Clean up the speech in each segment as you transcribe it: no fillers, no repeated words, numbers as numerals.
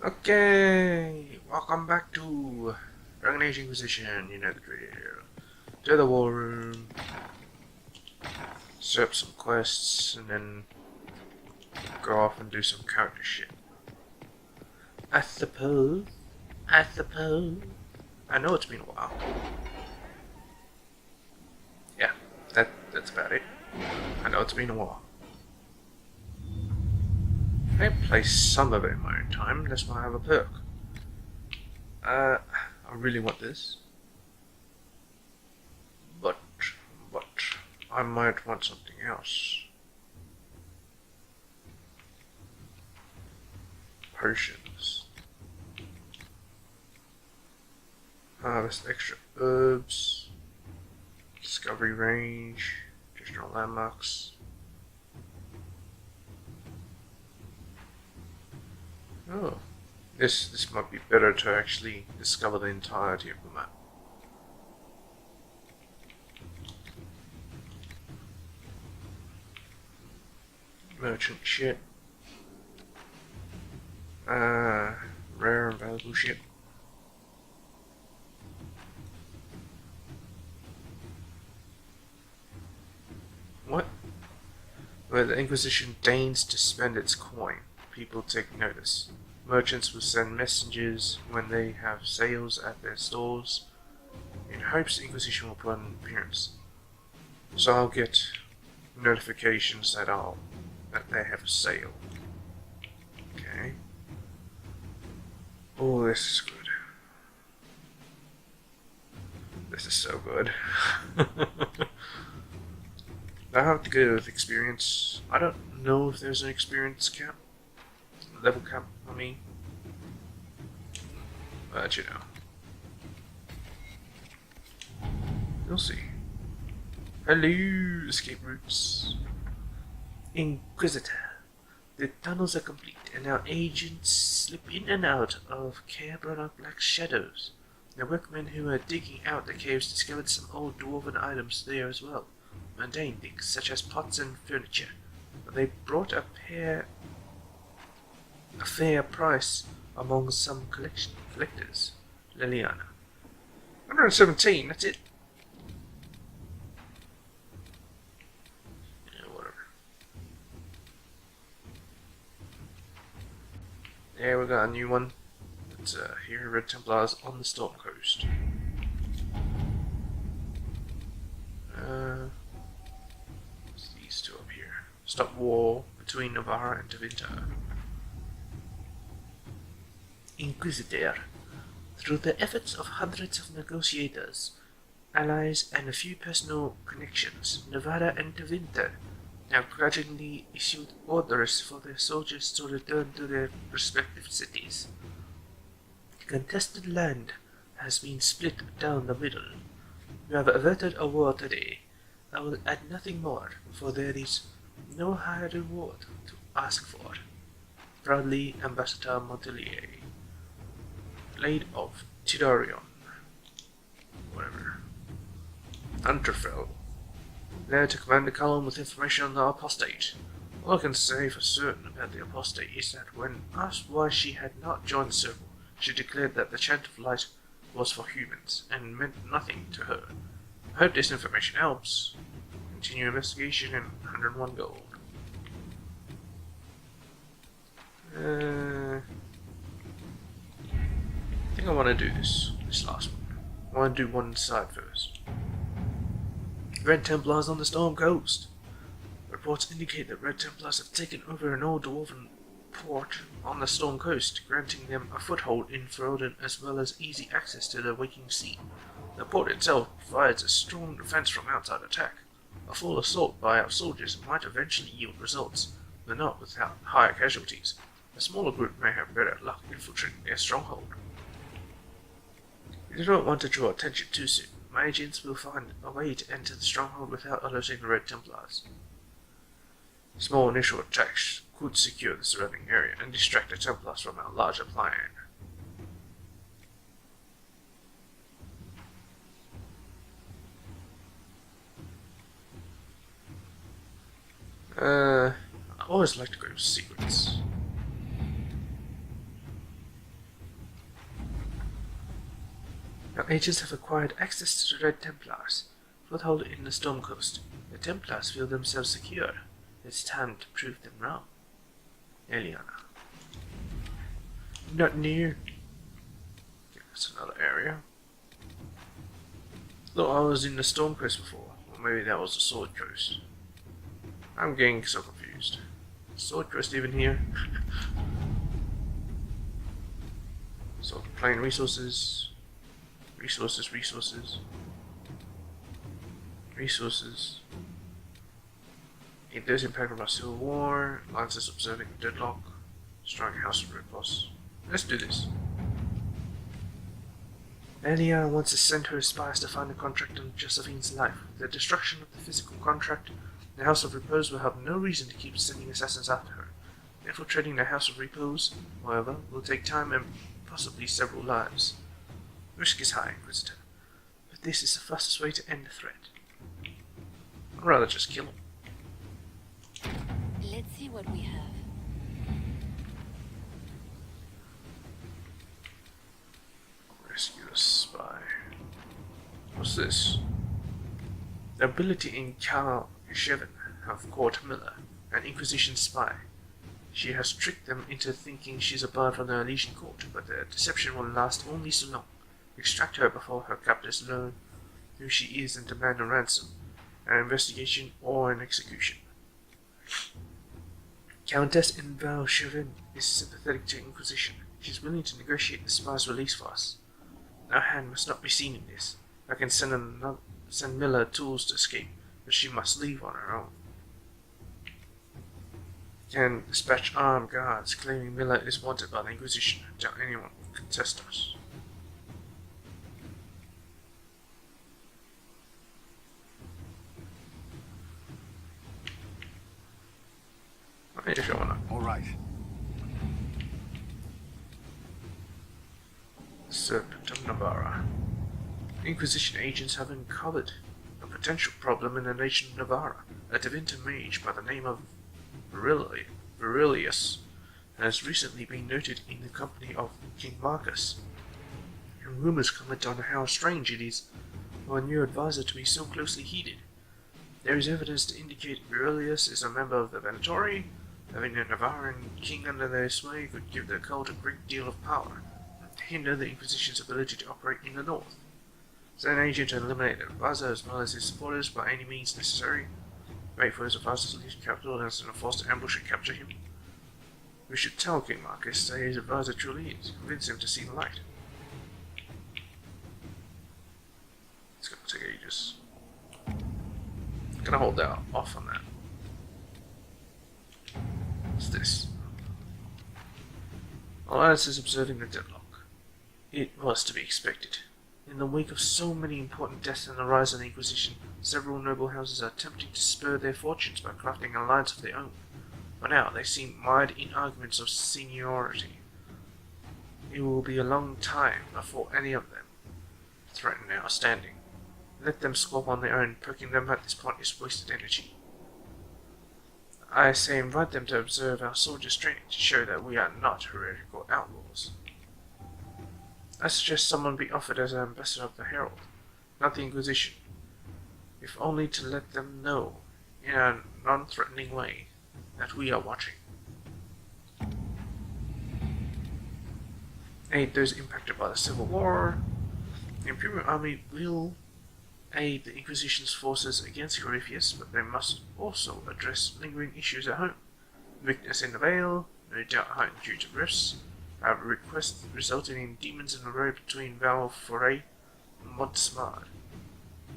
Okay, welcome back to Dragon Age Inquisition, you know the drill. To the war room, set up some quests, and then go off and do some character shit. I suppose. I know it's been a while. Yeah, that's about it. I know it's been a while. I play some of it in my own time, that's why I have a perk. I really want this. But I might want something else. Potions. Harvest extra herbs. Discovery range. Additional landmarks. Oh. This might be better to actually discover the entirety of the map. Merchant shit. Rare and valuable shit. What? Where the Inquisition deigns to spend its coin, people take notice. Merchants will send messengers when they have sales at their stores, in hopes the Inquisition will put an appearance. So I'll get notifications that they have a sale. Okay. Oh, this is good. This is so good. I have to go with experience. I don't know if there's an experience cap. Level cap, I mean. But you know. You'll see. Hello, escape routes. Inquisitor. The tunnels are complete, and our agents slip in and out of care-brought black shadows. The workmen who are digging out the caves discovered some old dwarven items there as well. Mundane things, such as pots and furniture. But they brought a fair price among some collectors. Liliana. 117, that's it. Yeah, whatever. Yeah, we got a new one. It's here, Red Templars on the Storm Coast. What's these two up here? Stop war between Navarra and Tevinter. Inquisitor. Through the efforts of hundreds of negotiators, allies, and a few personal connections, Navarra and Tevinter have gradually issued orders for their soldiers to return to their respective cities. The contested land has been split down the middle. You have averted a war today. I will add nothing more, for there is no higher reward to ask for. Proudly, Ambassador Montelier. Blade of Tidarion. Whatever. Unterfell. There to command the column with information on the apostate. All I can say for certain about the apostate is that when asked why she had not joined the circle, she declared that the chant of light was for humans, and meant nothing to her. I hope this information helps. Continue investigation and 101 gold. I think I want to do this last one. I want to do one side first. Red Templars on the Storm Coast. Reports indicate that Red Templars have taken over an old dwarven port on the Storm Coast, granting them a foothold in Ferodan as well as easy access to the waking sea. The port itself provides a strong defense from outside attack. A full assault by our soldiers might eventually yield results, but not without higher casualties. A smaller group may have better luck infiltrating their stronghold. We do not want to draw attention too soon. My agents will find a way to enter the stronghold without alerting the Red Templars. Small initial attacks could secure the surrounding area and distract the Templars from our larger plan. I always like to go to secrets. Our agents have acquired access to the Red Templars, foothold in the Storm Coast. The Templars feel themselves secure. It's time to prove them wrong. Eliana. Not near. Yeah, that's another area. Thought I was in the Storm Coast before, or maybe that was the Sword Coast. I'm getting so confused. Sword Coast even here? So, plain resources. Resources. It does impact by Civil War, Lances observing deadlock, strong House of Red Boss. Let's do this. Elia wants to send her spies to find a contract on Josephine's life. The destruction of the physical contract, the House of Repose will have no reason to keep sending assassins after her. Infiltrating the House of Repose, however, will take time and possibly several lives. Risk is high, Inquisitor, but this is the fastest way to end the threat. I'd rather just kill him. Let's see what we have. Rescue a spy. What's this? The ability in Cal Shevan have caught Miller, an Inquisition spy. She has tricked them into thinking she's a bard from the Elysian Court, but the deception will last only so long. Extract her before her captors learn who she is and demand a ransom, an investigation, or an execution. Countess Inval Chevin is sympathetic to Inquisition. She's willing to negotiate the spy's release for us. Our hand must not be seen in this. I can send Miller tools to escape, but she must leave on her own. Can dispatch armed guards claiming Miller is wanted by the Inquisition until anyone will contest us. If you wanna. All right. Serpent of Navarra. Inquisition agents have uncovered a potential problem in the nation of Navarra. A Tevinter mage by the name of Virilius has recently been noted in the company of King Marcus. And rumors comment on how strange it is for a new advisor to be so closely heeded. There is evidence to indicate Virilius is a member of the Venatori. Having a Navarran king under their sway could give the cult a great deal of power, and hinder the Inquisition's ability to operate in the north. Send an agent to eliminate the advisor as well as his supporters by any means necessary. Wait for his advisor to leave the capital and send a force to ambush and capture him. We should tell King Marcus that his advisor truly is, convince him to see the light. It's gonna take ages. I'm gonna hold that off on that. What's this? Alliance is observing the deadlock. It was to be expected. In the wake of so many important deaths and the rise of the Inquisition, several noble houses are attempting to spur their fortunes by crafting an alliance of their own. But now they seem mired in arguments of seniority. It will be a long time before any of them threaten our standing. Let them squabble on their own. Poking them at this point is wasted energy. I say invite them to observe our soldiers' training to show that we are not heretical outlaws. I suggest someone be offered as an ambassador of the Herald, not the Inquisition, if only to let them know, in a non-threatening way, that we are watching. Aid those impacted by the Civil War. The Imperial Army will aid the Inquisition's forces against Corypheus, but they must also address lingering issues at home. Weakness in the Vale, no doubt heightened due to rifts, a request resulting in demons in the road between Val Foray and Montsmard.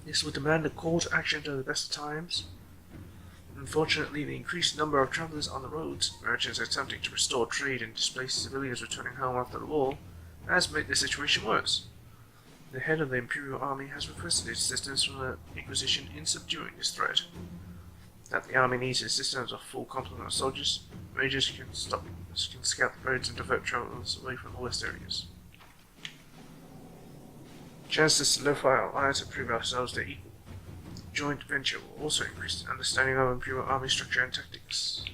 This will demand a call to action to the best of times. Unfortunately, the increased number of travelers on the roads, merchants attempting to restore trade and displaced civilians returning home after the war, has made the situation worse. The head of the Imperial Army has requested assistance from the Inquisition in subduing this threat. That the army needs assistance of full complement of soldiers, majors can scout the roads and divert travelers away from the west areas. Chance to solidify our alliance and prove ourselves their equal. Joint venture will also increase the understanding of Imperial Army structure and tactics.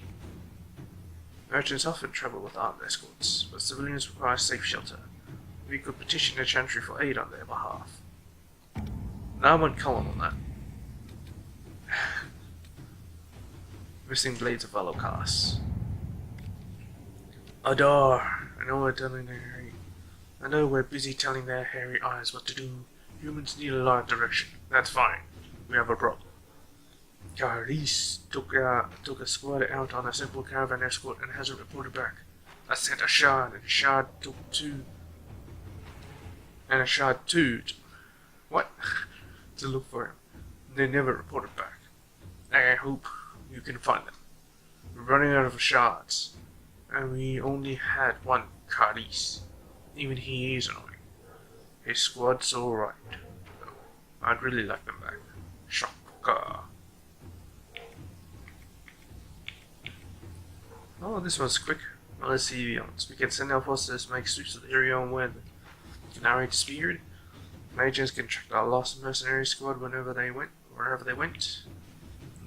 Merchants often travel with armed escorts, but civilians require safe shelter. we could petition the Chantry for aid on their behalf. No one calling on that. Missing blades of Velocasts. Adar, I know we're busy telling their hairy eyes what to do. Humans need a lot of direction. That's fine. We have a problem. Caris took a squad out on a simple caravan escort and hasn't reported back. I sent a shard, and a shard took two. And a shard two. What? To look for him. They never reported back. I hope you can find them. We're running out of shards, and we only had one Caris. Even he is annoying. His squad's alright, though. I'd really like them back. Shocker. Oh, this one's quick. Well, let's see beyond. We can send our forces to make sweeps of the area on where the Canary disappeared. Mages can track our lost mercenary squad wherever they went.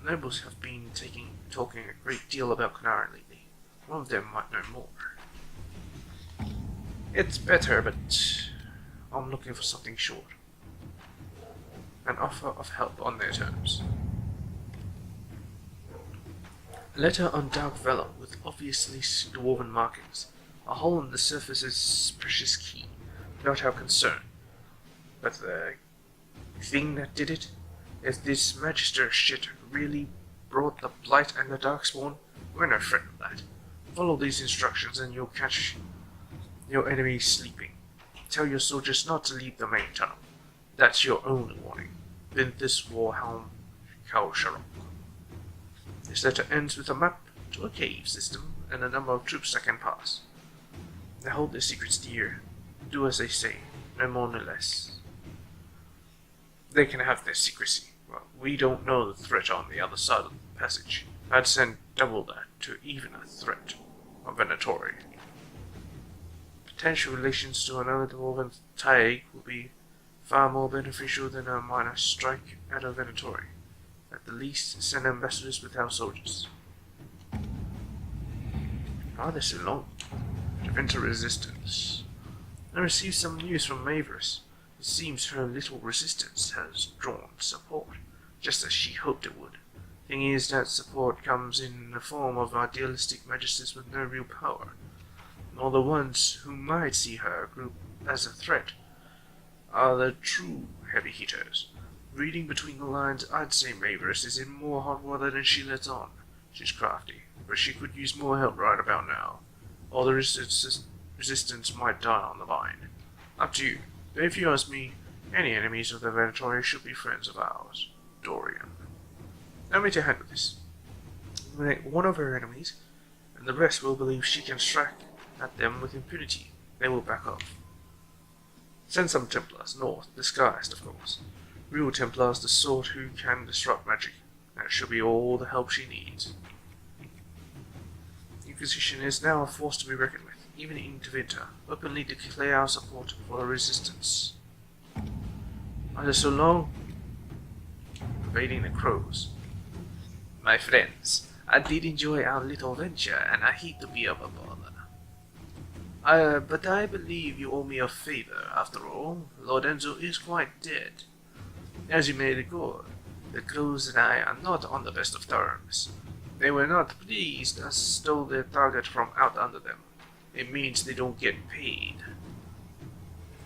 The nobles have been talking a great deal about Canary lately. One of them might know more. It's better, but I'm looking for something short. An offer of help on their terms. A letter on dark vellum with obviously dwarven markings. A hole in the surface is precious key. Not our concern. But the thing that did it is this Magister shit really brought the Blight and the Darkspawn. We're no friend of that. Follow these instructions and you'll catch your enemy sleeping. Tell your soldiers not to leave the main tunnel. That's your only warning. Vinthus Warhelm Kausharok. This letter ends with a map to a cave system and a number of troops that can pass. They hold their secrets dear. Do as they say, no more no less. They can have their secrecy. Well, we don't know the threat on the other side of the passage. I'd send double that to even a threat of Venatori. Potential relations to another dwarven Taig will be far more beneficial than a minor strike at a Venatori. At the least, send ambassadors with our soldiers. Rather so long. Prevent a resistance. I received some news from Maverus. It seems her little resistance has drawn support, just as she hoped it would. Thing is, that support comes in the form of idealistic magisters with no real power. All the ones who might see her group as a threat are the true heavy hitters. Reading between the lines, I'd say Maverus is in more hot water than she lets on. She's crafty, but she could use more help right about now. All the resistance might die on the vine. Up to you. But if you ask me, any enemies of the Venatori should be friends of ours. Dorian. Now me to handle this. Eliminate one of her enemies, and the rest will believe she can strike at them with impunity. They will back off. Send some Templars north, disguised of course. Real Templars, the sort who can disrupt magic. That should be all the help she needs. Inquisition is now a force to be reckoned with, even in Tevinter. Openly declare our support for the resistance. Under so long, invading the crows. My friends, I did enjoy our little venture, and I hate to be of a bother. But I believe you owe me a favor, after all. Lord Enzo is quite dead. As you may recall, the crows and I are not on the best of terms. They were not pleased I stole their target from out under them. It means they don't get paid.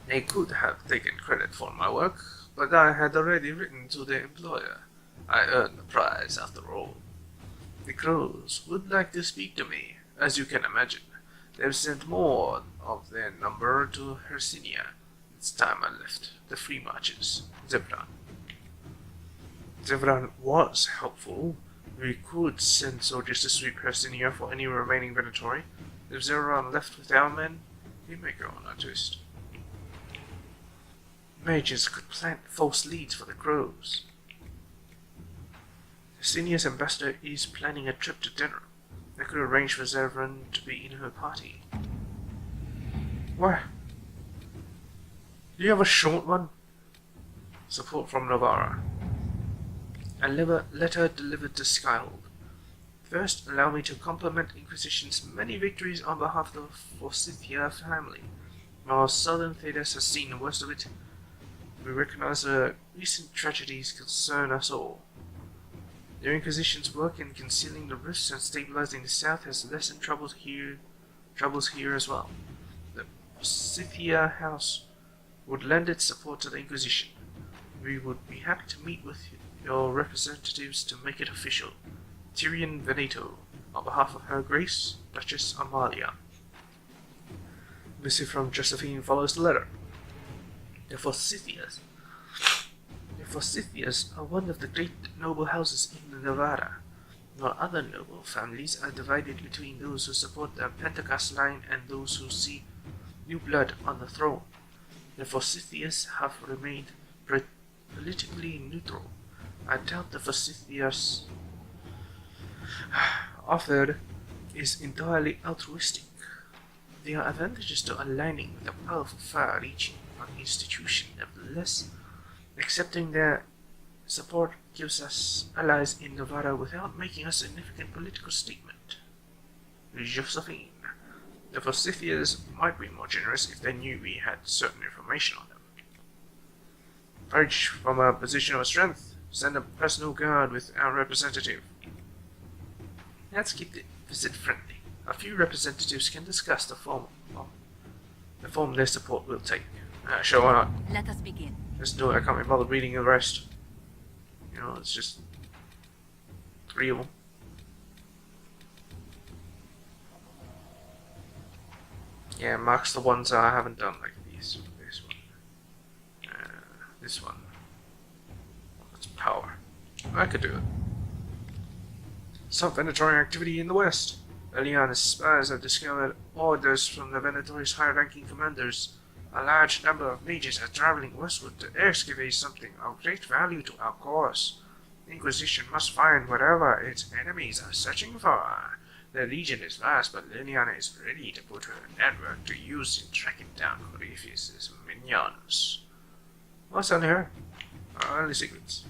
They could have taken credit for my work, but I had already written to their employer. I earned the prize, after all. The crows would like to speak to me, as you can imagine. They've sent more of their number to Hercynia. It's time I left the free marches. Zevran. Zevran was helpful. We could send soldiers to sweep Hercynia for any remaining Venatori. If Zevran left with our men, he may go unnoticed. Mages could plant false leads for the crows. Hercynia's ambassador is planning a trip to dinner. They could arrange for Zevran to be in her party. What? Do you have a short one? Support from Novara. A letter delivered to Skyhold. First, allow me to compliment Inquisition's many victories on behalf of the Forsythia family. While southern Thedas has seen the worst of it, we recognize the recent tragedies concern us all. The Inquisition's work in concealing the rifts and stabilizing the south has lessened troubles here as well. The Scythia House would lend its support to the Inquisition. We would be happy to meet with your representatives to make it official. Tyrion Veneto, on behalf of Her Grace, Duchess Amalia. Missive from Josephine follows the letter. The Forsythias are one of the great noble houses in Nevada, while other noble families are divided between those who support the Pentecost line and those who see new blood on the throne. The Forsythias have remained politically neutral. I doubt the Forsythias offered is entirely altruistic. There are advantages to aligning with a powerful far-reaching institution. Nevertheless, accepting their support gives us allies in Nevada without making a significant political statement. Josephine, the Forsythians might be more generous if they knew we had certain information on them. Urge from a position of strength, send a personal guard with our representative. Let's keep the visit friendly. A few representatives can discuss the form their support will take. Sure, why not? Let us begin. Let's do it. I can't be bothered reading the rest. You know, it's just 3 of them. Yeah, marks the ones I haven't done, like these. This one. This one. That's power. I could do it. Some Venatorian activity in the west. Eliana's spies have discovered orders from the Venatori's high-ranking commanders. A large number of mages are traveling westward to excavate something of great value to our cause. The Inquisition must find whatever its enemies are searching for. The Legion is vast, but Liliana is ready to put her network to use in tracking down Orifius's minions. What's on her? Early secrets.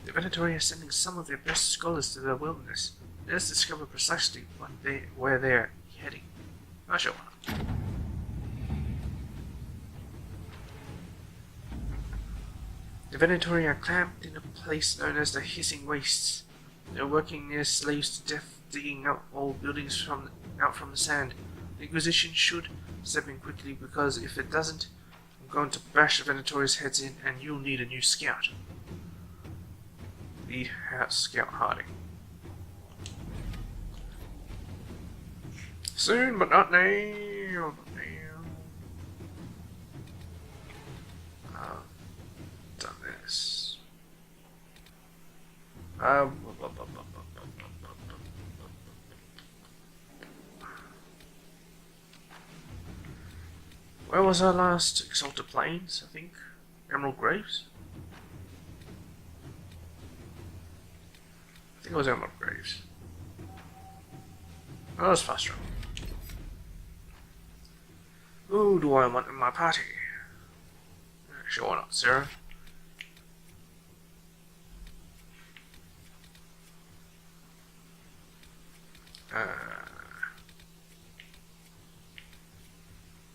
The Venatori are sending some of their best scholars to the wilderness. Let's discover precisely where they're heading. I'll show one. The Venatori are clamped in a place known as the Hissing Wastes. They're working near slaves to death, digging out old buildings out from the sand. The Inquisition should step in quickly, because if it doesn't, I'm going to bash the Venatori's heads in, and you'll need a new scout. Lead Scout Harding. Soon, but not now. Done this. Where was our last Exalted Plains, I think? Emerald Graves? I think it was Emerald Graves. Oh, it's fast travel. Who do I want in my party? Sure, why not, Sarah?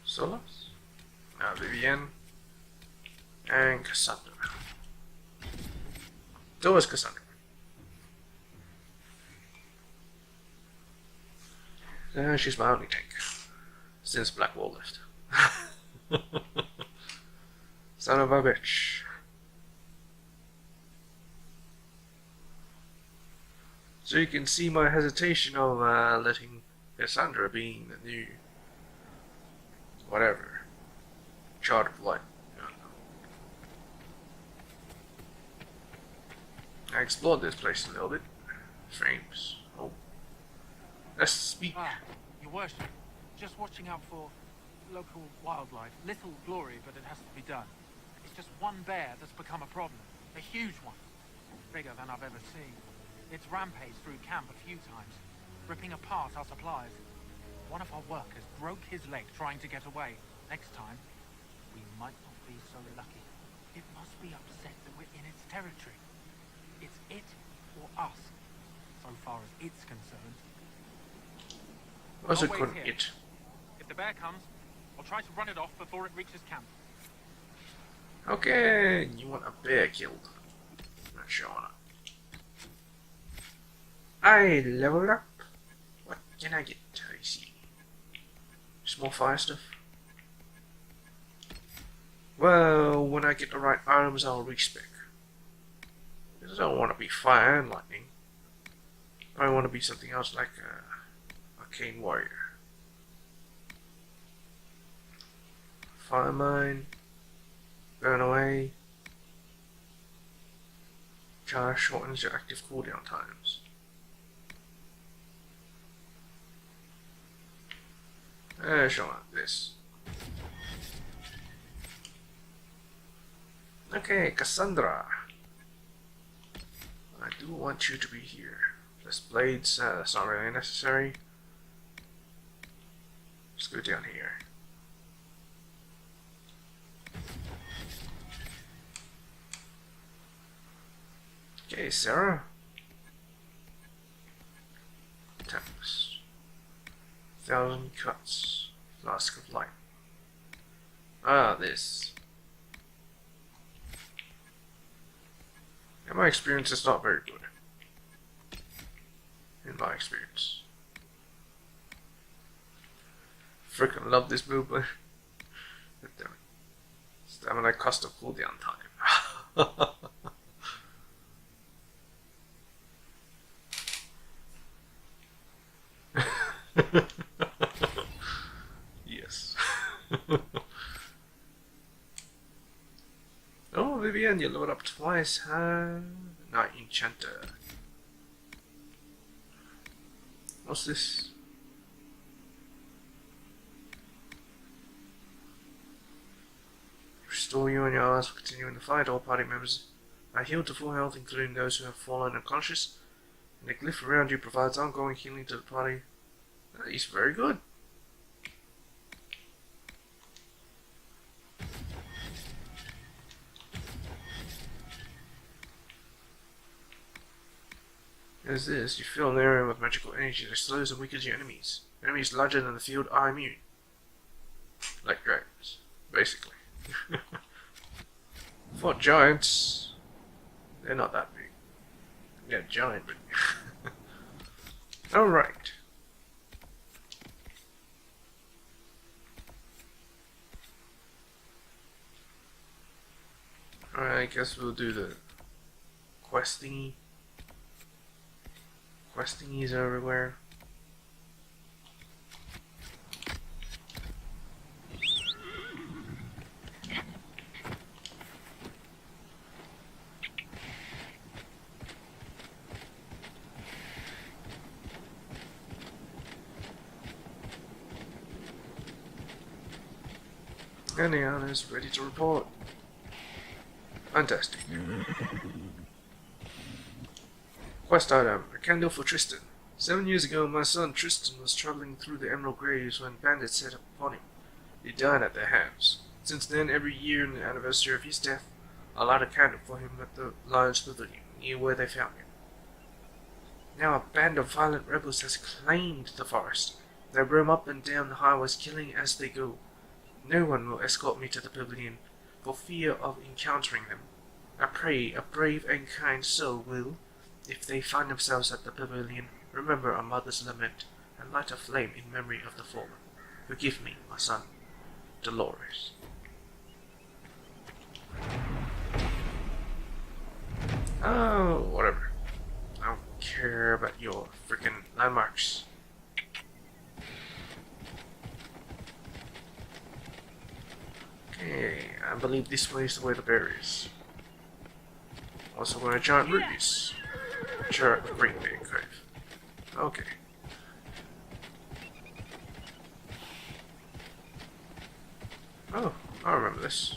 Solas? Vivienne. And Cassandra. So is Cassandra. She's my only tank. Since Blackwall left. Son of a bitch. So you can see my hesitation of letting Cassandra being the new whatever Chart of Light. I explored this place a little bit. Frames. Oh. Let's speak. Your worship, just watching out for local wildlife. Little glory, but it has to be done. It's just one bear that's become a problem. A huge one. Bigger than I've ever seen. It's rampaged through camp a few times, ripping apart our supplies. One of our workers broke his leg trying to get away. Next time, we might not be so lucky. It must be upset that we're in its territory. It's it or us, so far as it's concerned. What's it called? It. If the bear comes, or try to run it off before it reaches camp. Okay, you want a bear killed. Not sure on it. I leveled up. What can I get? I see. Just more fire stuff. Well, when I get the right items, I'll respec. Because I don't want to be fire and lightning. I want to be something else like a arcane warrior. Fire mine. Burn away. Charge shortens your active cooldown times. Show like this. Okay, Cassandra. I do want you to be here. This blades, that's not really necessary. Let's go down here. Okay, Sarah. Tempest. 1,000 cuts. Flask of light. Ah, this. In my experience, it's not very good. In my experience. Freaking love this move, but damn it. Stamina cost of cooldown time. Yes. Oh, Vivian, you load up twice, huh? Night Enchanter. What's this? Restore you and your allies for continuing the fight. All party members are healed to full health, including those who have fallen unconscious. And the glyph around you provides ongoing healing to the party. That is very good. As this, you fill an area with magical energy that slows and weakens your enemies. Enemies larger than the field are immune. Like dragons, basically. For giants, they're not that big. They're giant, but... Alright. Alright, I guess we'll do the quest thingy. Quest thingies are everywhere. And the is ready to report. Fantastic. Quest item, a candle for Tristan. 7 years ago, my son Tristan was traveling through the Emerald Graves when bandits set upon him. He died at their hands. Since then, every year on the anniversary of his death, I light a candle for him at the Lion's Pavilion, near where they found him. Now a band of violent rebels has claimed the forest. They roam up and down the highways, killing as they go. No one will escort me to the pavilion, for fear of encountering them. I pray a brave and kind soul will, if they find themselves at the pavilion, remember a mother's lament, and light a flame in memory of the fallen. Forgive me, my son, Dolores. Oh, whatever. I don't care about your freaking landmarks. Okay, I believe this way is the way the bear is. Also, we're a giant rubies. Sure, Great Big Cave. Okay. Oh, I remember this.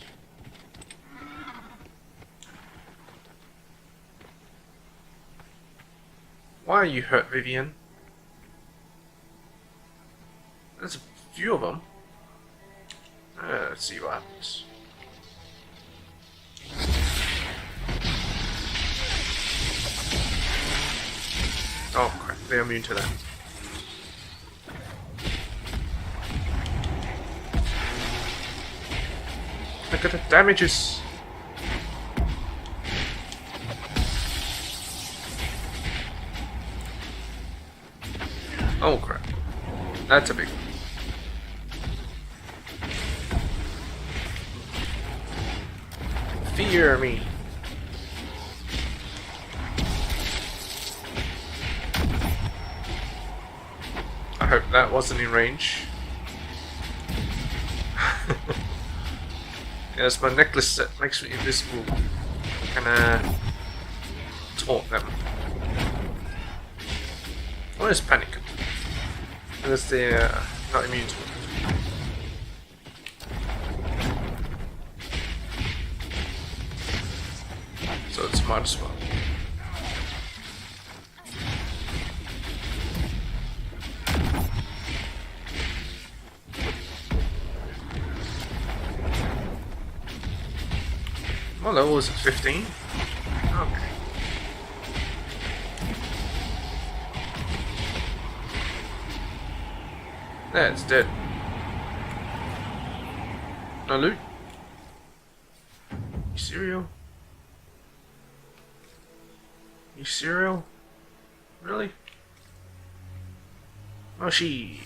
Why are you hurt, Vivian? There's a few of them. Let's see what happens. Oh crap, they're immune to that. Look at the damages. Oh crap. That's a big one. Fear me. I hope that wasn't in range. Yeah, it's my necklace that makes me invisible. Kinda taunt them. What is panic? Unless they're not immune to it. So it's minus one. Well, that was 15. Okay. There, it's dead. No loot. You cereal? You cereal? Really? Oh, she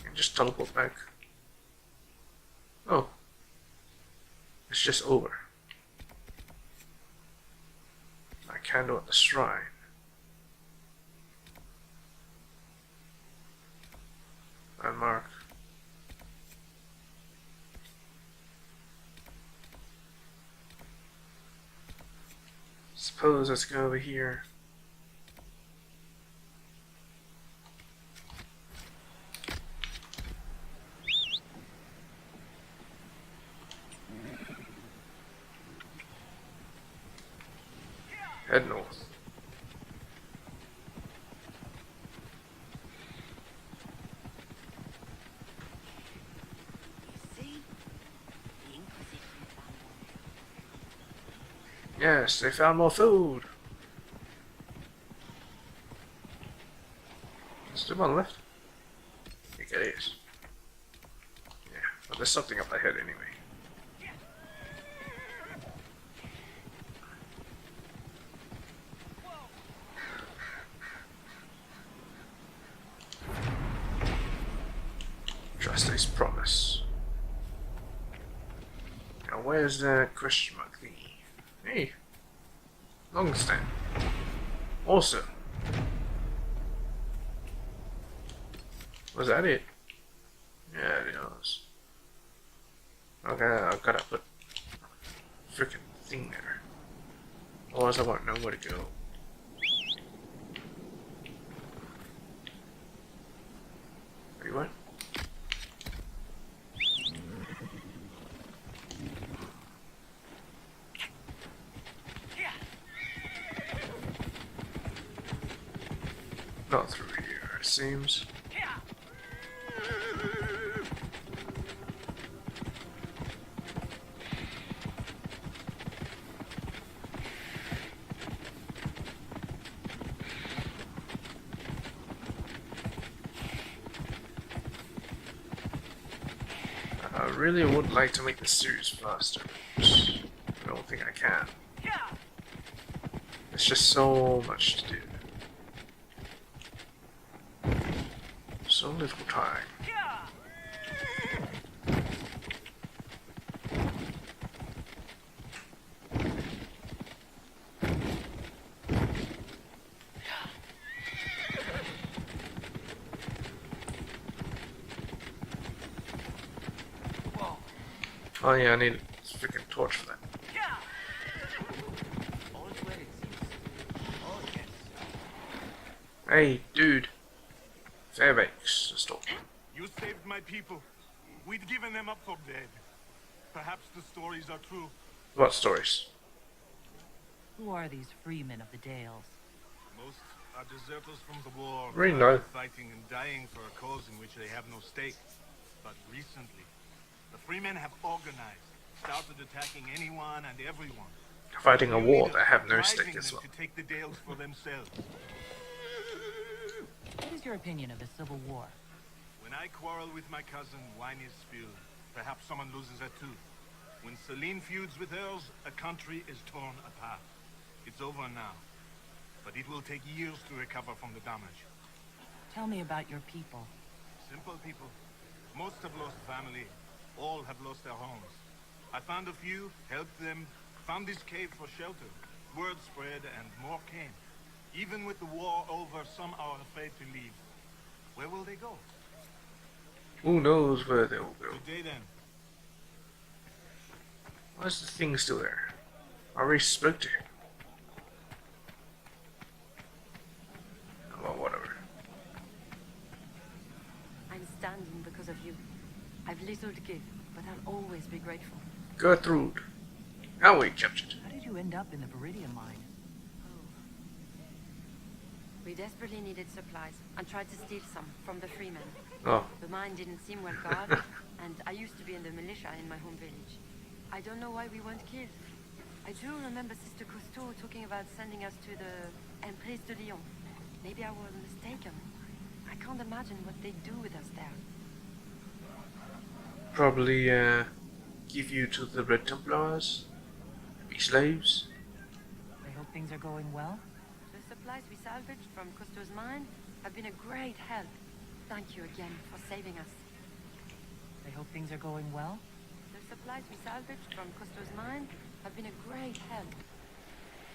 can just teleport back. Oh. It's just over. My candle at the shrine. Landmark. Suppose let's go over here. Head north. Yes, they found more food. Still one left? I think it is. Yeah, but there's something up ahead anyway. Trust his promise. Now where's the question mark thingy? Hey, long stand. Awesome. Was that it? Yeah, it was. Okay, I've gotta put a freaking thing there. Otherwise I won't know where to go. Wait, what? Not through here, it seems. I really would like to make this series faster, but I don't think I can. It's just so much to do. So little time. Oh yeah, I need a freaking torch for that. Hey, dude. Fairbanks, stop. You saved my people. We'd given them up for dead. Perhaps the stories are true. What stories? Who are these freemen of the Dales? Most are deserters from the war, Really no. fighting and dying for a cause in which they have no stake. But recently, the freemen have organized, started attacking anyone and everyone. Fighting a war that have no Advising stake as them well. to take the Dales for themselves. What is your opinion of the Civil War? When I quarrel with my cousin, wine is spilled. perhaps someone loses it too. When Celine feuds with hers, a country is torn apart. It's over now. But it will take years to recover from the damage. Tell me about your people. Simple people. Most have lost family. All have lost their homes. I found a few, helped them, found this cave for shelter. Word spread and more came. Even with the war over, some are afraid to leave. Where will they go? Who knows where they'll go? Good day then. Why is the thing still there? I already spoke to him. Well, whatever. I'm standing because of you. I've little to give, but I'll always be grateful. Gertrude. How we captured. How did you end up in the Viridian mine? Oh. We desperately needed supplies and tried to steal some from the freemen. Oh. The mine didn't seem well guarded, and I used to be in the militia in my home village. I don't know why we weren't killed. I do remember Sister Cousteau talking about sending us to the Emprise de Lyon. Maybe I was mistaken. I can't imagine what they'd do with us there. Probably give you to the Red Templars. Be slaves. I hope things are going well. The supplies we salvaged from Cousteau's mine have been a great help. Thank you again for saving us. I hope things are going well. The supplies we salvaged from Cousteau's mine have been a great help.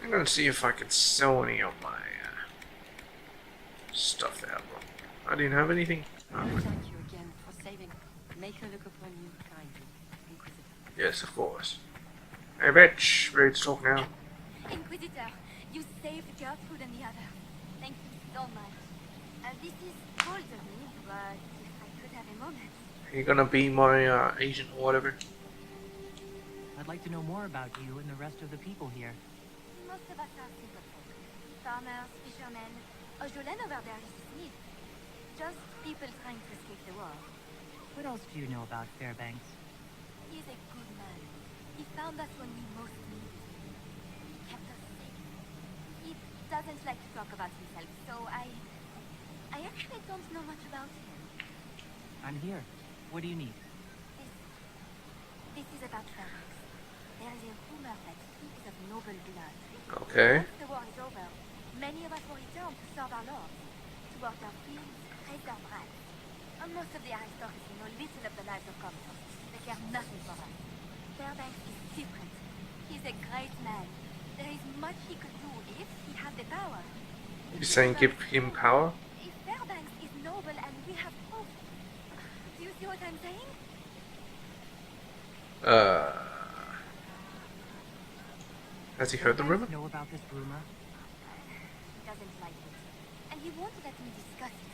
I'm gonna see if I can sell any of my stuff there. I didn't have anything. Oh. Thank you again for saving. Make her look upon you kindly, Inquisitor. Yes, of course. Hey, bitch, ready to talk now? Inquisitor, you saved Gertrude and the others. Thank you so much. This is cold of me, but if I could have a moment. Are you gonna be my agent or whatever? I'd like to know more about you and the rest of the people here. Most of us are simple folk. Farmers, fishermen. Jolene over there is Smith. Just people trying to escape the war. What else do you know about Fairbanks? He's a good man. He found us when we most needed him. He kept us safe. He doesn't like to talk about himself, so I actually don't know much about him. I'm here. What do you need? This is about Fairbanks. There is a rumor that speaks of noble blood. Okay. Once the war is over, many of us will return to serve our lords, to work our fields, raise our brats. Most of the aristocracy know little of the lives of commoners. They care nothing for us. Fairbanks is different. He's a great man. There is much he could do if he had the power. You're saying give him power? If Fairbanks is noble and we have proof, do you see what I'm saying? Has he heard the rumor? Know about this rumor? He doesn't like it, and he won't let me discuss it.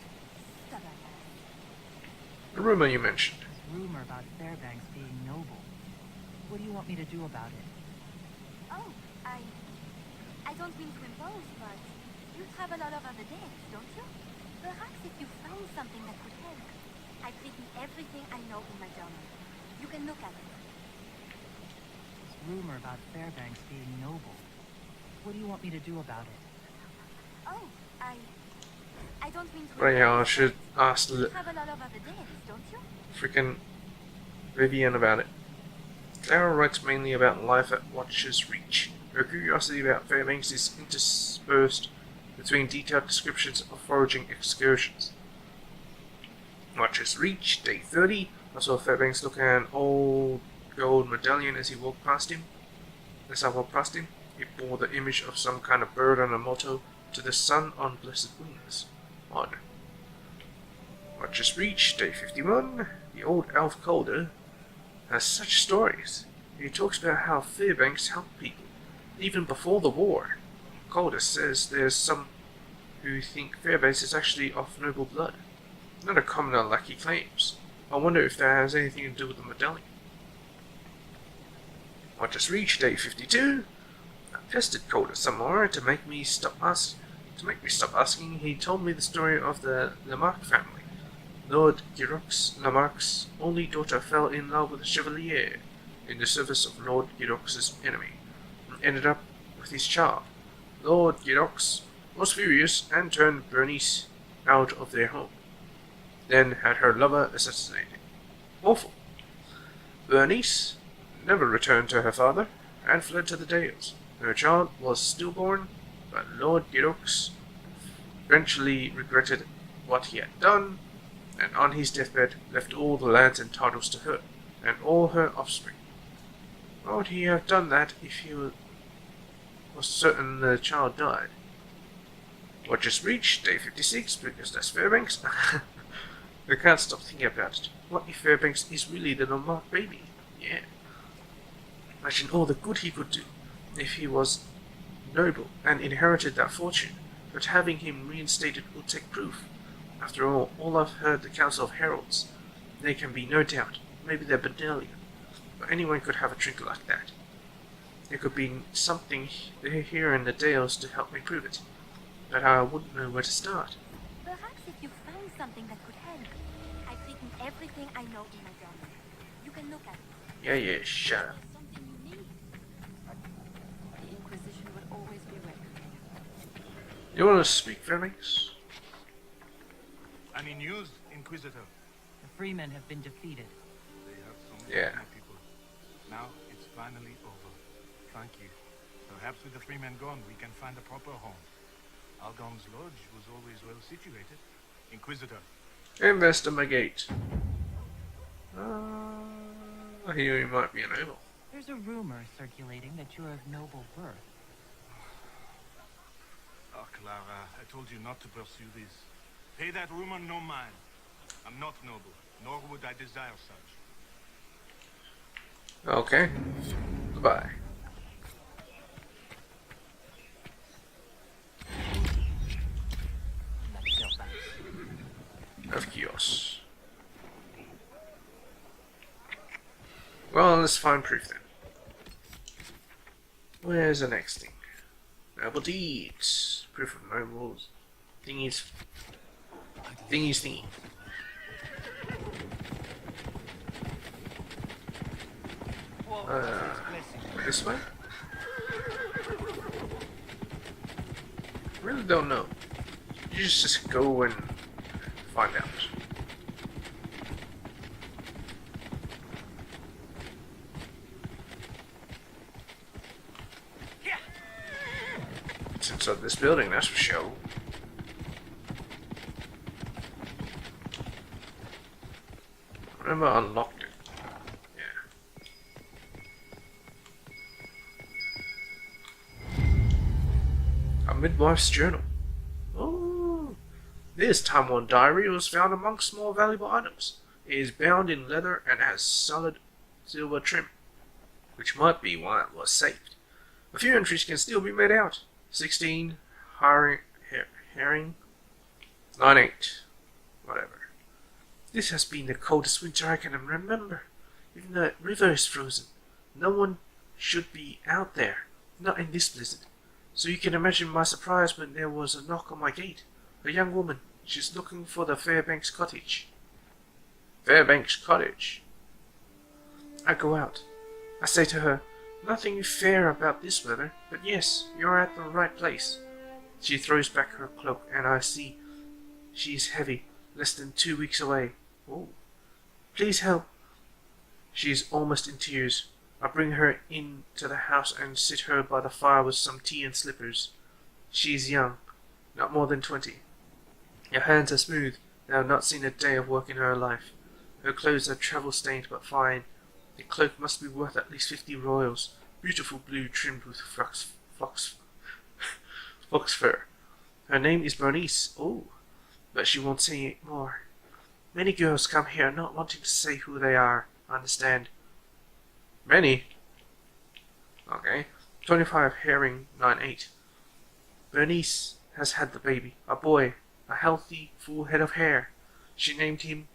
Stubborn man. The rumor you mentioned. Rumor about Fairbanks being noble. What do you want me to do about it? Oh, I don't mean to impose, but you travel all over the days, don't you? Perhaps if you found something that could help. I've written everything I know in my journal. You can look at it. This rumor about Fairbanks being noble. What do you want me to do about it? Oh, I don't mean to Right, yeah, I impose, should ask but you travel all over the days, don't you? freaking Vivian about it. Clara writes mainly about life at Watcher's Reach. Her curiosity about Fairbanks is interspersed between detailed descriptions of foraging excursions. Watcher's Reach, day 30. I saw Fairbanks looking at an old gold medallion as I walked past him. It bore the image of some kind of bird and a motto, "To the sun on blessed wings." Odd. Watcher's Reach, day 51. The old elf Calder has such stories. He talks about how Fairbanks helped people, even before the war. Calder says there's some who think Fairbanks is actually of noble blood. Not a commoner like he claims. I wonder if that has anything to do with the medallion. Watcher's Reach, day 52. I pestered Calder some more to make me stop asking. He told me the story of the Lamarck family. Lord Girox Lamarck's only daughter fell in love with a chevalier in the service of Lord Girox's enemy, and ended up with his child. Lord Girox was furious and turned Bernice out of their home, then had her lover assassinated. Awful. Bernice never returned to her father and fled to the Dales. Her child was stillborn, but Lord Girox eventually regretted what he had done, and on his deathbed left all the lands and titles to her and all her offspring. Why would he have done that if he was certain the child died? Or just reached day 56 because that's Fairbanks? I can't stop thinking about it. What if Fairbanks is really the unmarked baby? Yeah. Imagine all the good he could do if he was noble and inherited that fortune, but having him reinstated would take proof. After all I've heard the Council of Heralds. There can be no doubt. Maybe they're Bedelia. But anyone could have a trinket like that. There could be something here in the Dales to help me prove it. But I wouldn't know where to start. Perhaps if you found something that could help. I've written everything I know in my journal. You can look at it. Yeah, shut up. There's something you need. The Inquisition will always be welcome. You want to speak, Fairbanks? Any news, Inquisitor? The Freemen have been defeated. They have so Yeah. many people. Now it's finally over. Thank you. Perhaps with the Freemen gone, we can find a proper home. Algon's lodge was always well situated. Inquisitor. Investigate. Here he might be a noble. There's a rumor circulating that you're of noble birth. Oh, Clara, I told you not to pursue this. Pay that rumor no mind. I'm not noble, nor would I desire such. Okay. Goodbye. Of chaos. Well, let's find proof then. Where's the next thing? Noble deeds. Proof of nobles. Thingies. Thingy. This way? Really don't know. You just go and find out. It's inside this building, that's for sure. Remember, I unlocked it. Yeah. A midwife's journal. Oh, this time-worn diary was found among more valuable items. It is bound in leather and has solid silver trim, which might be why it was saved. A few entries can still be made out. 16, herring, 9-8, whatever. This has been the coldest winter I can remember. Even the river is frozen. No one should be out there, not in this blizzard. So you can imagine my surprise when there was a knock on my gate. A young woman. She's looking for the Fairbanks cottage. Fairbanks cottage. I go out. I say to her, nothing fair about this weather, but yes, you're at the right place. She throws back her cloak, and I see she is heavy, less than 2 weeks away. Oh, please help. She is almost in tears. I bring her into the house and sit her by the fire with some tea and slippers. She is young, not more than 20. Her hands are smooth. They have not seen a day of work in her life. Her clothes are travel-stained but fine. The cloak must be worth at least 50 royals. Beautiful blue trimmed with fox fur. Her name is Bernice. Oh, but she won't say it more. Many girls come here not wanting to say who they are. I understand. Many? Okay. 25 herring, 9-8. Bernice has had the baby. A boy. A healthy, full head of hair. She named him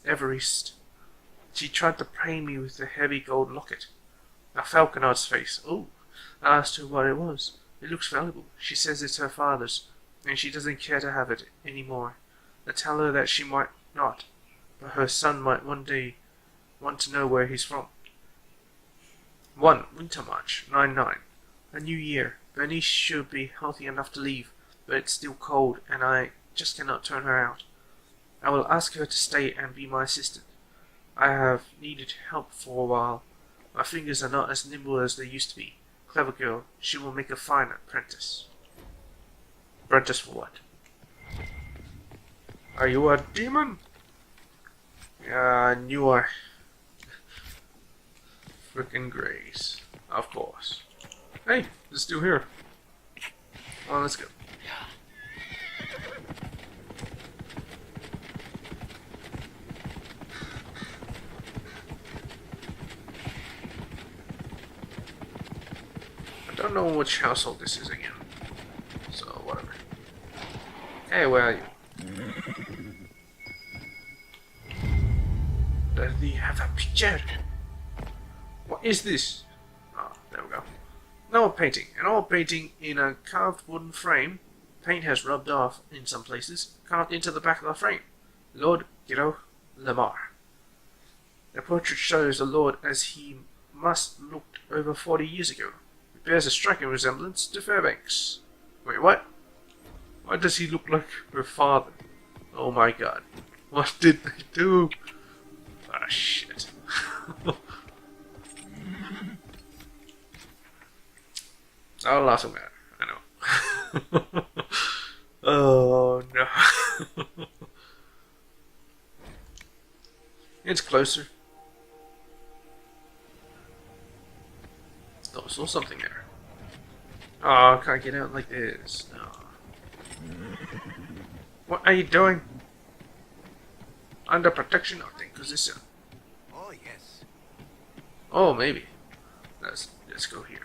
Everest. She tried to pay me with the heavy gold locket. A falconard's face. Oh, I asked her what it was. It looks valuable. She says it's her father's, and she doesn't care to have it any more. I tell her that she might not, but her son might one day want to know where he's from. 1. Winter March, 9-9. A new year. Bernice should be healthy enough to leave, but it's still cold, and I just cannot turn her out. I will ask her to stay and be my assistant. I have needed help for a while. My fingers are not as nimble as they used to be. Clever girl, she will make a fine apprentice. Apprentice for what? Are you a demon? And you are frickin' Grace. Of course. Hey, it's still here. Oh, let's go. I don't know which household this is again. So, whatever. Hey, where are you? Does he have a picture? What is this? Oh, there we go. An old painting. An old painting in a carved wooden frame. Paint has rubbed off in some places. Carved into the back of the frame. Lord Giro Lamar. The portrait shows the Lord as he must looked over 40 years ago. It bears a striking resemblance to Fairbanks. Wait, what? Why does he look like her father? Oh my god. What did they do? Ah, shit. Oh, lots of matter. I know. Oh, no. It's closer. Oh, saw something there. Oh, I can't get out like this. No. What are you doing? Under protection of the Inquisition. Oh, yes. Oh, maybe. Let's go here.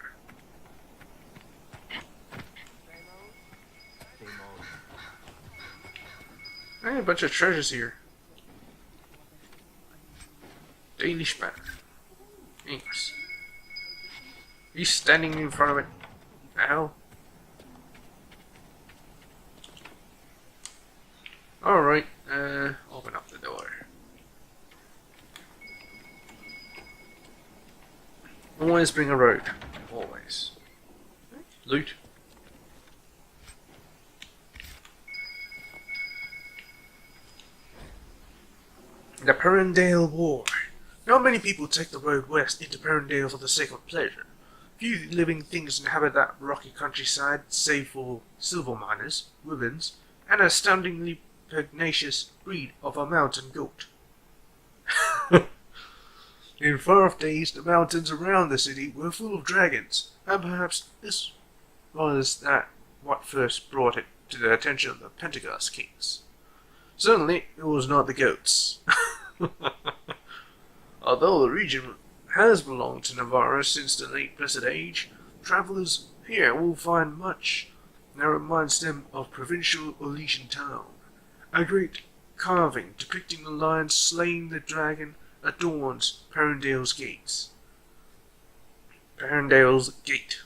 Hey, a bunch of treasures here. Daily Spanner. Inks. He's standing in front of it. Ow. Alright, open up the door. Always bring a rope. Always. Loot. The Perendale War. Not many people take the road west into Perendale for the sake of pleasure. Few living things inhabit that rocky countryside, save for silver miners, woodlands, and an astoundingly pugnacious breed of a mountain goat. In far-off days, the mountains around the city were full of dragons, and perhaps this was what first brought it to the attention of the Pentecost kings. Certainly, it was not the goats. Although the region has belonged to Navarra since the late Blessed Age, travelers here will find much that reminds them of provincial Elysian town. A great carving depicting the lion slaying the dragon adorns Perendale's gates. Perendale's gate.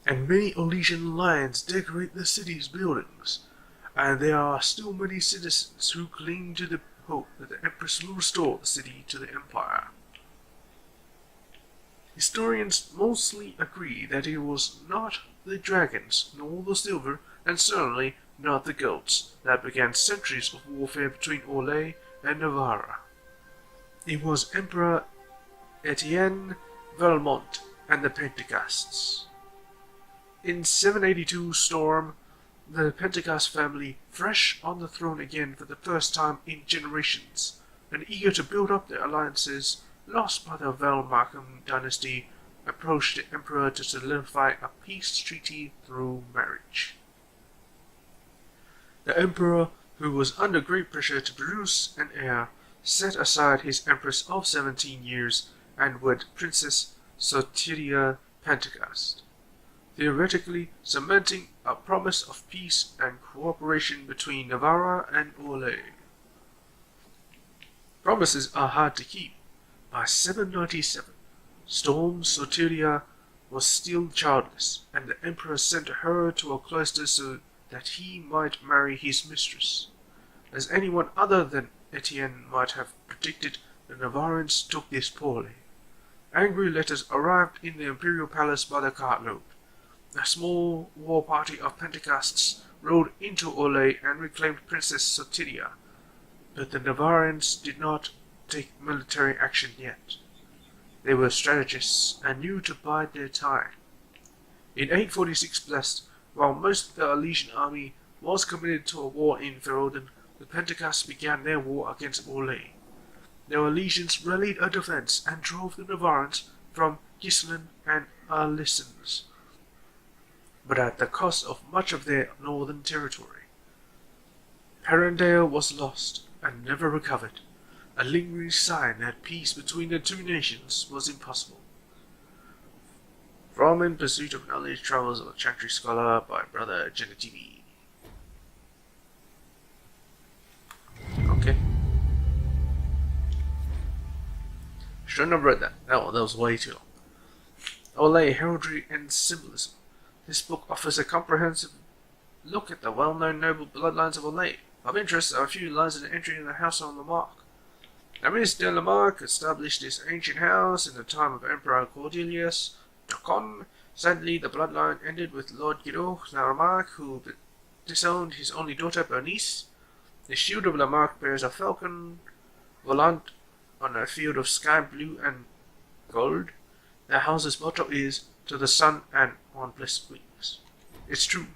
And many Elysian lions decorate the city's buildings, and there are still many citizens who cling to the hope that the Empress will restore the city to the Empire. Historians mostly agree that it was not the dragons, nor the silver, and certainly not the goats that began centuries of warfare between Orlais and Navarra. It was Emperor Etienne Valmont and the Pentecosts. In 782 Storm, the Pentecost family, fresh on the throne again for the first time in generations, and eager to build up their alliances lost by the Valmarkham dynasty, approached the emperor to solidify a peace treaty through marriage. The emperor, who was under great pressure to produce an heir, set aside his empress of 17 years and wed Princess Sotiria Pentecost, theoretically cementing a promise of peace and cooperation between Navarra and Orlais. Promises are hard to keep. By 797, Storm Sotiria was still childless, and the emperor sent her to a cloister so that he might marry his mistress. As anyone other than Etienne might have predicted, the Navarrans took this poorly. Angry letters arrived in the imperial palace by the cartload. A small war party of Pentecosts rode into Orlais and reclaimed Princess Sotiria. but the Navarans did not take military action yet. They were strategists and knew to bide their time. In 846 Blessed, while most of the Alesian army was committed to a war in Ferodan, the Pentecosts began their war against Orlais. The Alesians rallied a defense and drove the Navarans from Gislan and Alisens, but at the cost of much of their northern territory. Perendale was lost and never recovered. A lingering sign that peace between the two nations was impossible. From In Pursuit of Knowledge, Travels of a Chantry Scholar by Brother Genetivi. Okay. Shouldn't have read that. No, that was way too long. Orlais, Heraldry and Symbolism. This book offers a comprehensive look at the well-known noble bloodlines of Orlais. Of interest are a few lines of the entry in the House of Lamarck. Aramis de Lamarck established this ancient house in the time of Emperor Cordelius Docon. Sadly, the bloodline ended with Lord Guido Lamarck, who disowned his only daughter Bernice. The shield of Lamarck bears a falcon volant on a field of sky blue and gold. The house's motto is, "To the sun and on blessed wings." It's true.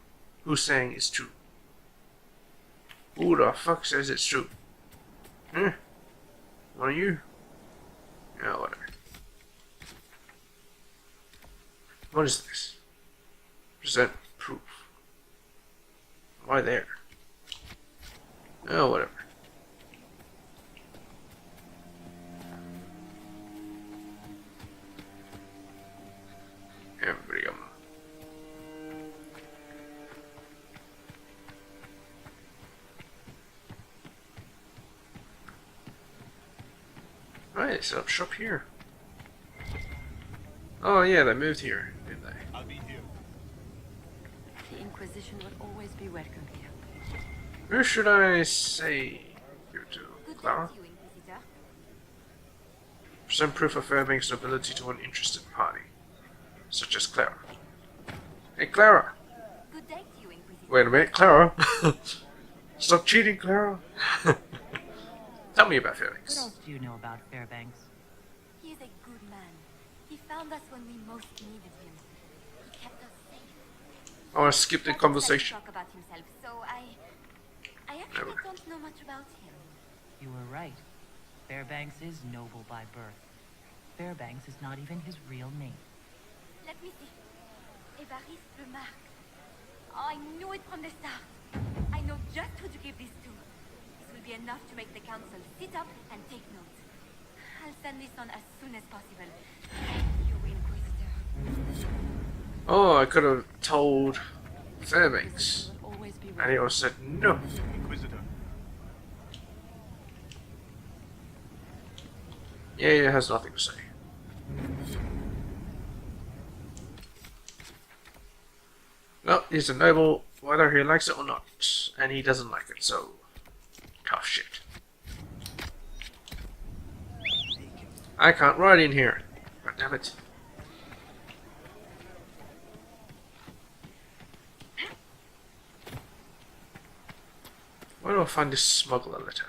Who's saying it's true? Who the fuck says it's true? One of you? Yeah, whatever. What is this? Present proof. Why there? Oh, whatever. Everybody on. Right, set up shop here. Oh yeah, they moved here, didn't they? I'll be here. The Inquisition would always be welcome here. Who should I say here to? Good Clara? day to you, Inquisitor. Present proof of Fairbank's nobility to an interested party, such as Clara. Hey Clara! Good day to you, Inquisitor. Wait a minute, Clara! Stop cheating, Clara! Tell me about What Fairbanks. else do you know about Fairbanks? He is a good man. He found us when we most needed him. He kept us safe. I want to skip the He conversation. talk about himself, so I actually don't know much about him. You were right. Fairbanks is noble by birth. Fairbanks is not even his real name. Let me see. Évariste Remarque. Oh, I knew it from the start. I know just who to give this to. This will be enough to make the council sit up and take notes. I'll send this on as soon as possible. Thank you, Inquisitor. Oh, I could have told Fairbanks. Would always be And he welcome. always said no. Inquisitor. Yeah, he has nothing to say. Well, he's a noble, whether he likes it or not. And he doesn't like it, so tough shit. I can't ride in here. God damn it. Where do I find this smuggler letter?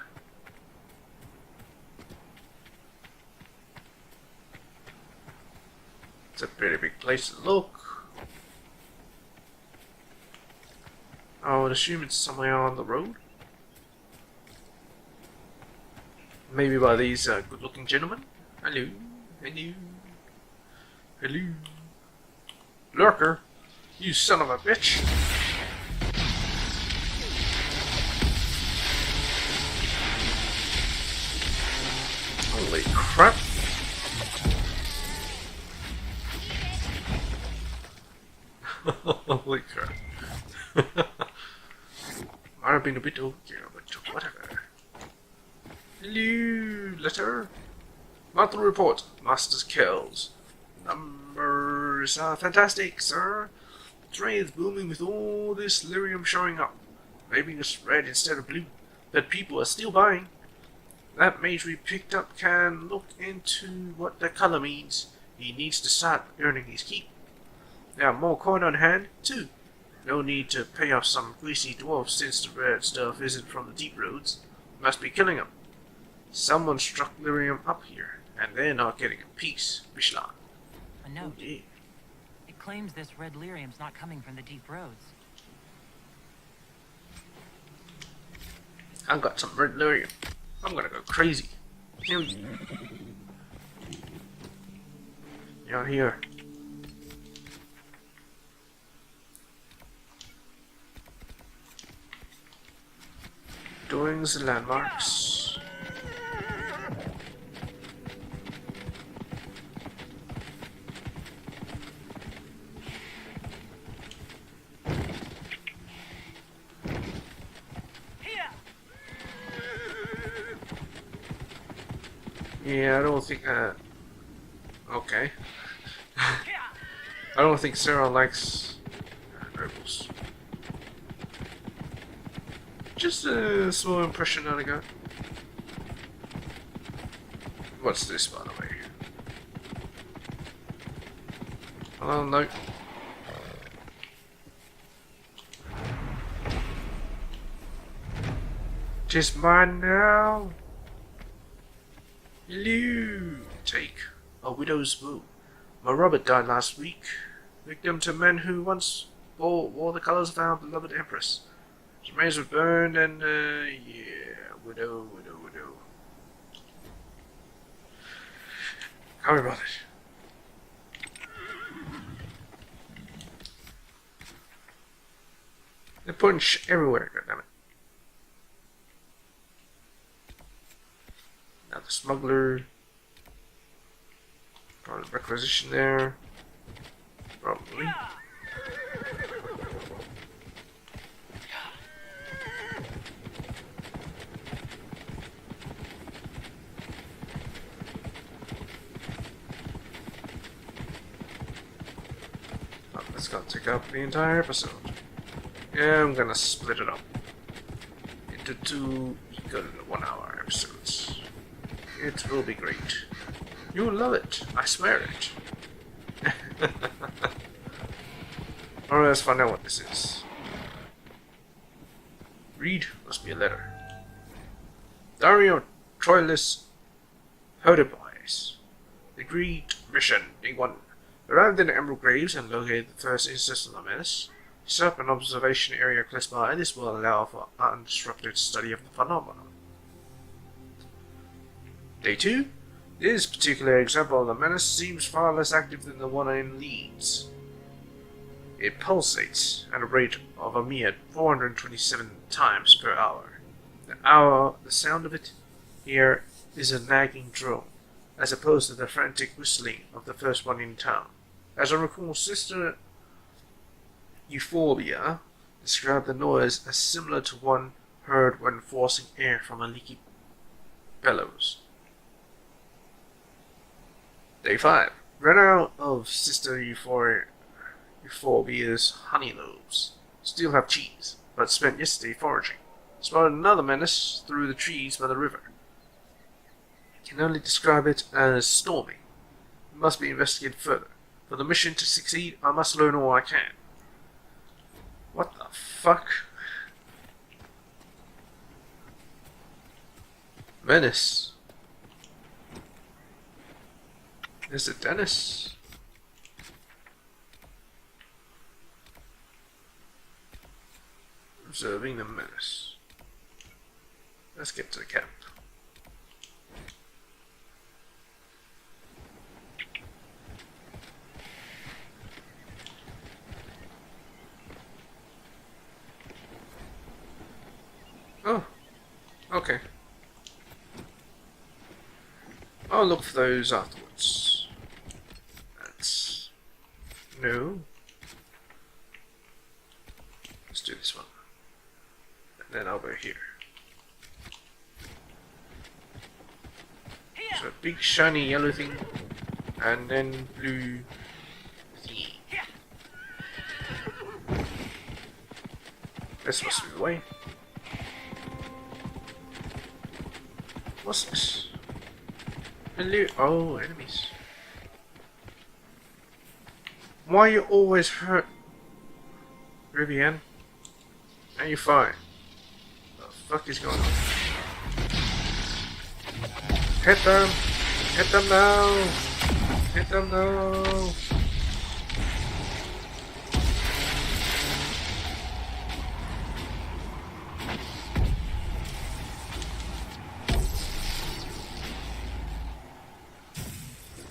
It's a pretty big place to look. I would assume it's somewhere on the road. Maybe by these good-looking gentlemen. Hello, hello, hello. Lurker, you son of a bitch. Holy crap. Holy crap. Might have been a bit overkill, but whatever. Hello, letter. Monthly report. Masters kills. Numbers are fantastic, sir. The trade is booming with all this lyrium showing up. Maybe it's red instead of blue, but people are still buying. That mage we picked up can look into what the color means. He needs to start earning his keep. There are more coin on hand, too. No need to pay off some greasy dwarf since the red stuff isn't from the deep roads. Must be killing them. Someone struck lyrium up here, and they're not getting a piece. Michelin. A note. Oh, yeah. It claims this red lyrium's not coming from the deep roads. I've got some red lyrium. I'm gonna go crazy. You're here. Doing the landmarks. Yeah, I don't think, okay. I don't think Sarah likes rebels. Just a small impression that I got. What's this, by the way? Hello, no. Just mine now. Hello. Take a widow's vow. My Robert died last week. Victim to men who once wore the colors of our beloved Empress. His remains were burned and, yeah, widow. Can't be bothered. They're putting shit everywhere, goddammit. Now the smuggler. Probably requisition there. Probably. Oh, that's gonna take up the entire episode. Yeah, I'm gonna split it up into 2 equal 1 hour episodes. It will be great. You'll love it, I swear it. Alright, let's find out what this is. Read must be a letter. Diary of Troilus Hodipes. Agreed mission Day 1. Arrived in the Emerald Graves and located the first instance of the menace. Set up an observation area close by. This will allow for uninterrupted study of the phenomenon. Day 2. This particular example of the menace seems far less active than the one in Leeds. It pulsates at a rate of a mere 427 times per hour. The sound of it here is a nagging drone, as opposed to the frantic whistling of the first one in town. As I recall, Sister Euphorbia described the noise as similar to one heard when forcing air from a leaky bellows. Day 5. Ran out of Sister Euphorbia's honey loaves. Still have cheese, but spent yesterday foraging. Spotted another menace through the trees by the river. Can only describe it as storming. It must be investigated further. For the mission to succeed, I must learn all I can. What the fuck? Menace. Is it Dennis? Observing the menace. Let's get to the camp. Oh, okay. I'll look for those afterwards. That's... no. Let's do this one. And then over here. So a big shiny yellow thing. And then blue thingy. This must be the way. What's this? Hello? Oh, enemies. Why you always hurt? Rivian? Are you fine? What the fuck is going on? Hit them! Hit them now! Hit them now!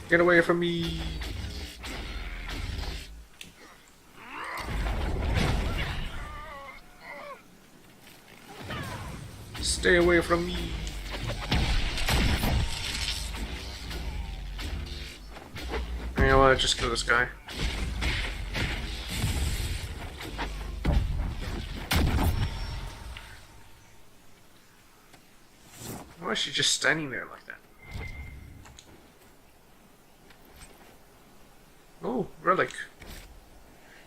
Get away from me! Stay away from me! You know what? Just kill this guy. Why is she just standing there like that? Oh, relic.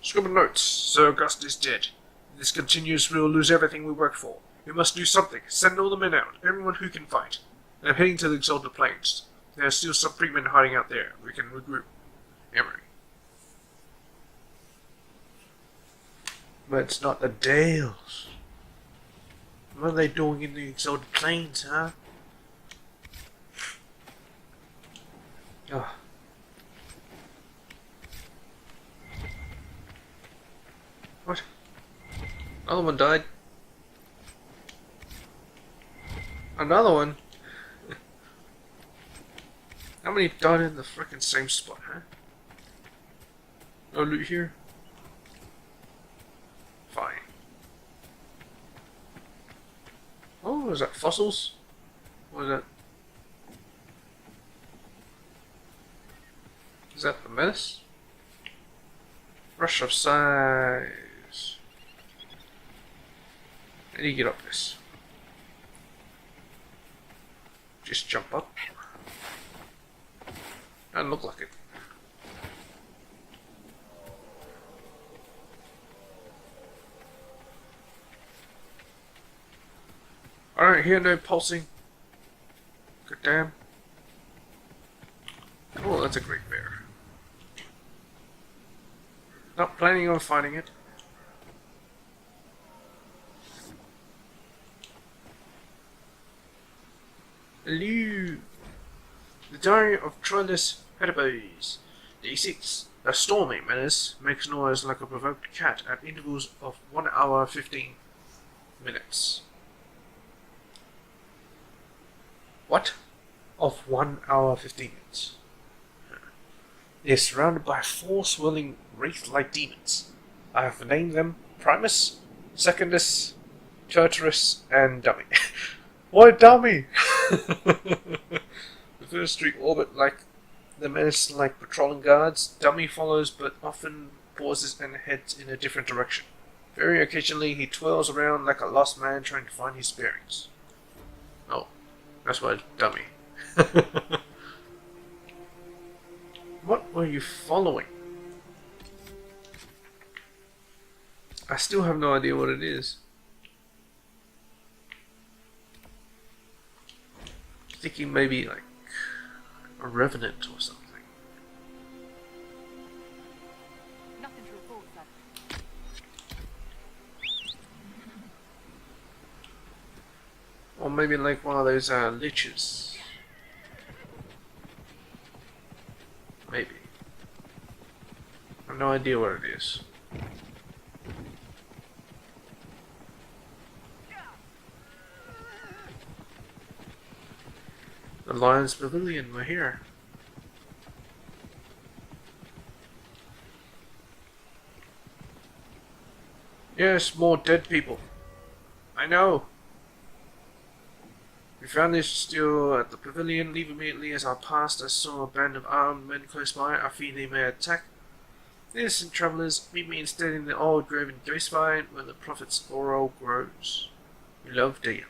Scribble notes. Sir August is dead. If this continues, we will lose everything we work for. We must do something. Send all the men out. Everyone who can fight. I'm heading to the Exalted Plains. There are still some freemen hiding out there. We can regroup. Emery. But it's not the Dales. What are they doing in the Exalted Plains, huh? Oh. What? Another one died. Another one? How many died in the frickin' same spot, huh? No loot here? Fine. Oh, is that fossils? What is that? Is that the menace? Rush of size. How do you get up this? Just jump up? Doesn't look like it. I don't hear no pulsing. Good damn. Oh, that's a great bear. Not planning on fighting it. Hello. The Diary of Troilus Hedibes. Day 6. A stormy menace makes noise like a provoked cat at intervals of 1 hour 15 minutes. What? Of 1 hour 15 minutes. They are surrounded by 4 swirling wraith-like demons. I have named them Primus, Secundus, Turturus, and Dummy. Why Dummy? The first 3 orbit like the menace like patrolling guards. Dummy follows but often pauses and heads in a different direction. Very occasionally he twirls around like a lost man trying to find his bearings. Oh, that's why Dummy. What were you following? I still have no idea what it is. Thinking maybe like a revenant or something. Nothing to report, sir. Or maybe like one of those liches. Maybe. I have no idea what it is. The Lion's Pavilion, we're here. Yes, more dead people. I know. We found this still at the pavilion. Leave immediately. As I passed, I saw a band of armed men close by. I fear they may attack. Innocent travellers, meet me instead in the old grove in Ghostfire where the prophet's laurel grows. We love deer.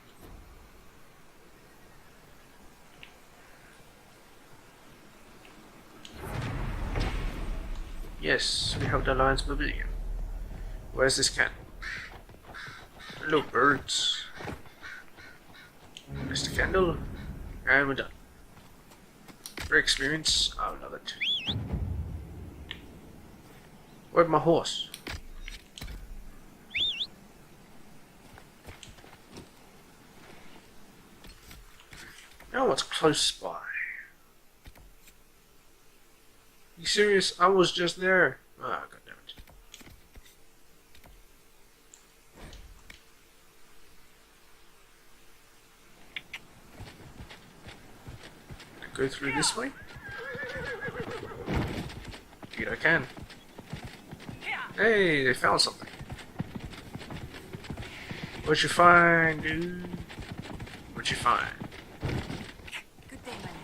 Yes, we have the Lion's Pavilion. Where's this candle? Hello, birds. There's the candle, and we're done. For experience, I love it. Where's my horse? Now what's close by? You serious? I was just there. Ah, god damn it. Go through this way? Dude, I can. Hey, they found something. What'd you find, dude? What'd you find? Good day, man.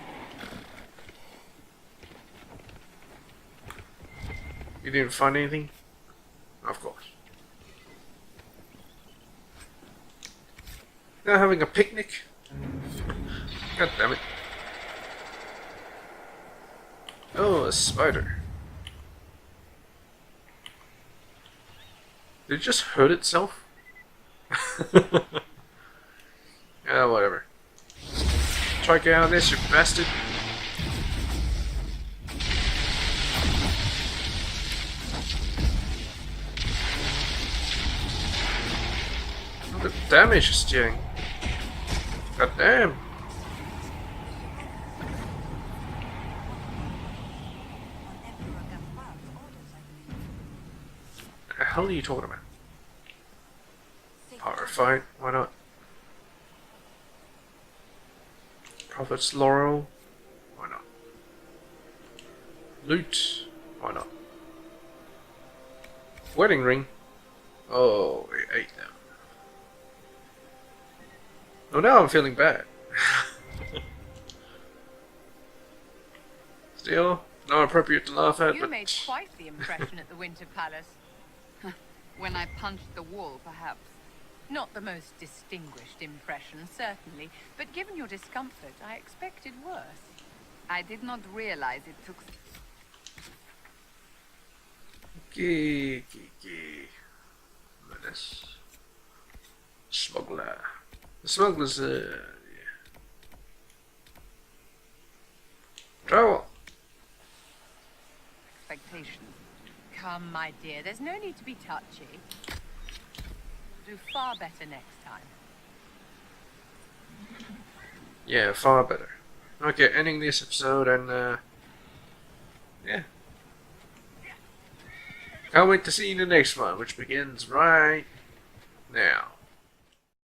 You didn't find anything? Of course. Now having a picnic? God damn it. Oh, a spider. Did it just hurt itself? Yeah, whatever. Try to get out of this, you bastard. Look at the damage it's doing. God damn. What the hell are you talking about? Power fight, why not? Prophet's Laurel, why not? Loot, why not? Wedding ring, oh, we ate them. Oh, now I'm feeling bad. Still, not appropriate to laugh at, You but made quite the impression at the Winter Palace. When I punched the wall, perhaps. Not the most distinguished impression, certainly, but given your discomfort, I expected worse. I did not realize it took... Okay. Menace. Smuggler. The smuggler's, yeah. Travel. expectations. Come, my dear, there's no need to be touchy. Do far better next time. Yeah, far better. Okay, ending this episode and, yeah. Can't wait to see you in the next one, which begins right now.